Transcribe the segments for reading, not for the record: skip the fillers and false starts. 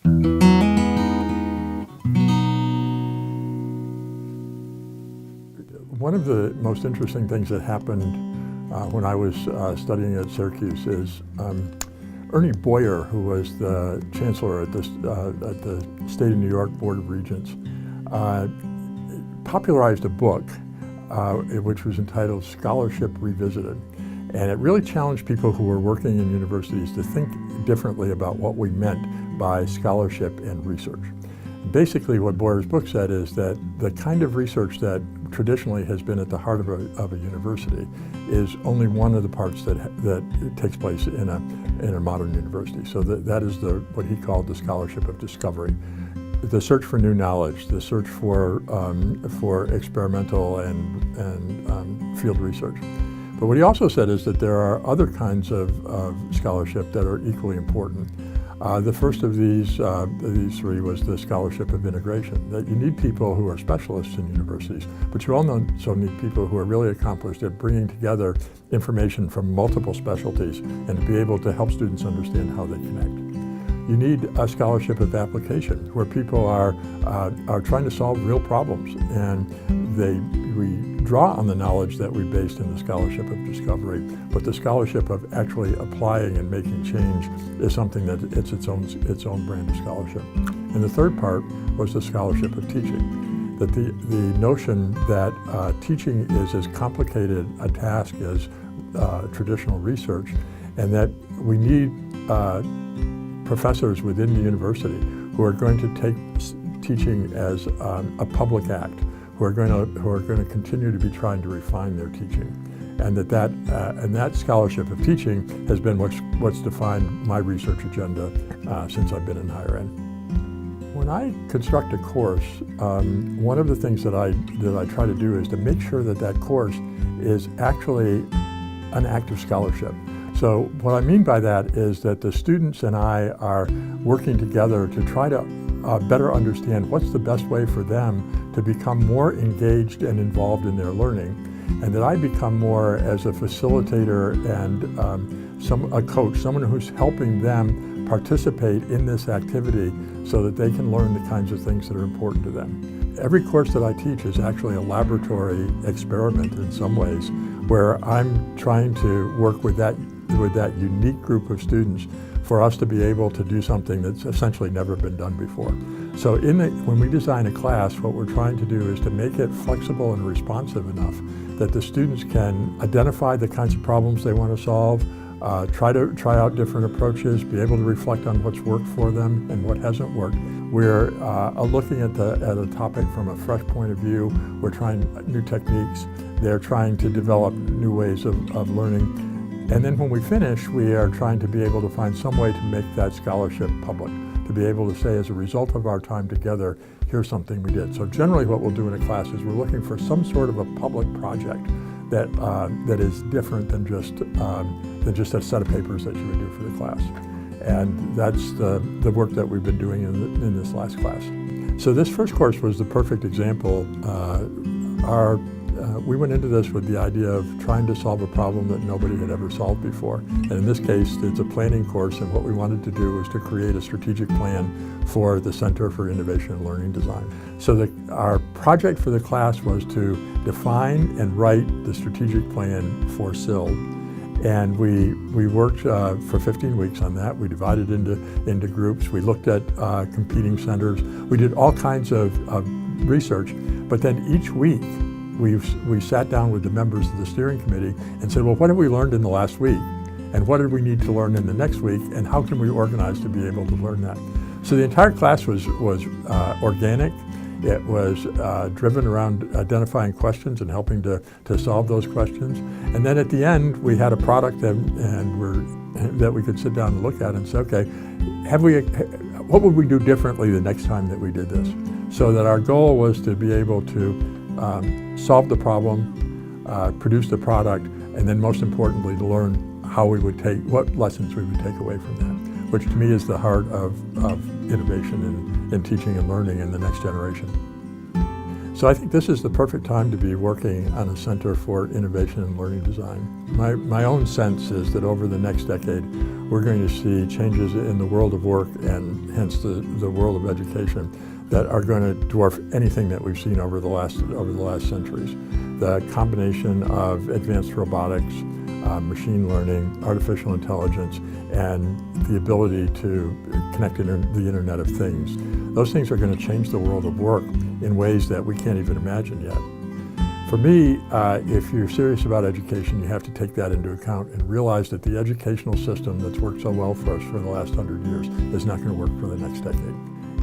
One of the most interesting things that happened when I was studying at Syracuse is Ernie Boyer, who was the chancellor at the State of New York Board of Regents, popularized a book which was entitled Scholarship Revisited. And it really challenged people who were working in universities to think differently about what we meant by scholarship and research. Basically, what Boyer's book said is that the kind of research that traditionally has been at the heart of a university is only one of the parts that takes place in a modern university. So that is what he called the scholarship of discovery. The search for new knowledge, the search for experimental and field research. But what he also said is that there are other kinds of scholarship that are equally important. The first of these three was the scholarship of integration, that you need people who are specialists in universities, but you also need people who are really accomplished at bringing together information from multiple specialties and to be able to help students understand how they connect. You need a scholarship of application, where people are trying to solve real problems, and we draw on the knowledge that we based in the scholarship of discovery, but the scholarship of actually applying and making change is something that it's its own brand of scholarship. And the third part was the scholarship of teaching, that the notion that teaching is as complicated a task as traditional research, and that we need professors within the university who are going to take teaching as a public act, who are going to continue to be trying to refine their teaching, and that scholarship of teaching has been what's defined my research agenda since I've been in higher ed. When I construct a course, one of the things that I try to do is to make sure that course is actually an act of scholarship. So what I mean by that is that the students and I are working together to try to better understand what's the best way for them to become more engaged and involved in their learning, and that I become more as a facilitator and a coach, someone who's helping them participate in this activity so that they can learn the kinds of things that are important to them. Every course that I teach is actually a laboratory experiment in some ways, where I'm trying to work with that unique group of students for us to be able to do something that's essentially never been done before. So when we design a class, what we're trying to do is to make it flexible and responsive enough that the students can identify the kinds of problems they want to solve, try out different approaches, be able to reflect on what's worked for them and what hasn't worked. We're looking at a topic from a fresh point of view. We're trying new techniques. They're trying to develop new ways of learning. And then when we finish, we are trying to be able to find some way to make that scholarship public, to be able to say, as a result of our time together, here's something we did. So generally what we'll do in a class is we're looking for some sort of a public project that is different than just a set of papers that you would do for the class. And that's the work that we've been doing in this last class. So this first course was the perfect example. We went into this with the idea of trying to solve a problem that nobody had ever solved before. And in this case, it's a planning course, and what we wanted to do was to create a strategic plan for the Center for Innovation and Learning Design. So our project for the class was to define and write the strategic plan for CILD. And we worked for 15 weeks on that. We divided into groups. We looked at competing centers. We did all kinds of research, but then each week, we sat down with the members of the steering committee and said, well, what have we learned in the last week? And what did we need to learn in the next week? And how can we organize to be able to learn that? So the entire class was organic. It was driven around identifying questions and helping to solve those questions. And then at the end, we had a product that we could sit down and look at and say, okay, what would we do differently the next time that we did this? So that our goal was to be able to solve the problem, produce the product, and then most importantly to learn what lessons we would take away from that, which to me is the heart of innovation in teaching and learning in the next generation. So I think this is the perfect time to be working on a Center for Innovation and Learning Design. My own sense is that over the next decade, we're going to see changes in the world of work and hence the world of education that are going to dwarf anything that we've seen over the last centuries. The combination of advanced robotics, machine learning, artificial intelligence, and the ability to connect the Internet of Things. Those things are going to change the world of work in ways that we can't even imagine yet. For me, if you're serious about education, you have to take that into account and realize that the educational system that's worked so well for us for the last 100 years is not going to work for the next decade.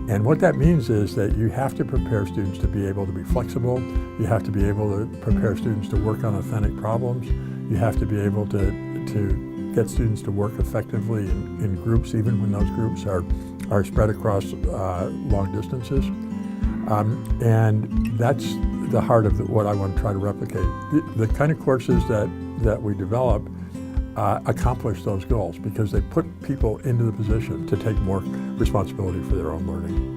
And what that means is that you have to prepare students to be able to be flexible. You have to be able to prepare students to work on authentic problems. You have to be able to get students to work effectively in groups, even when those groups are spread across long distances. And that's the heart of what I want to try to replicate. The kind of courses that we develop accomplish those goals because they put people into the position to take more responsibility for their own learning.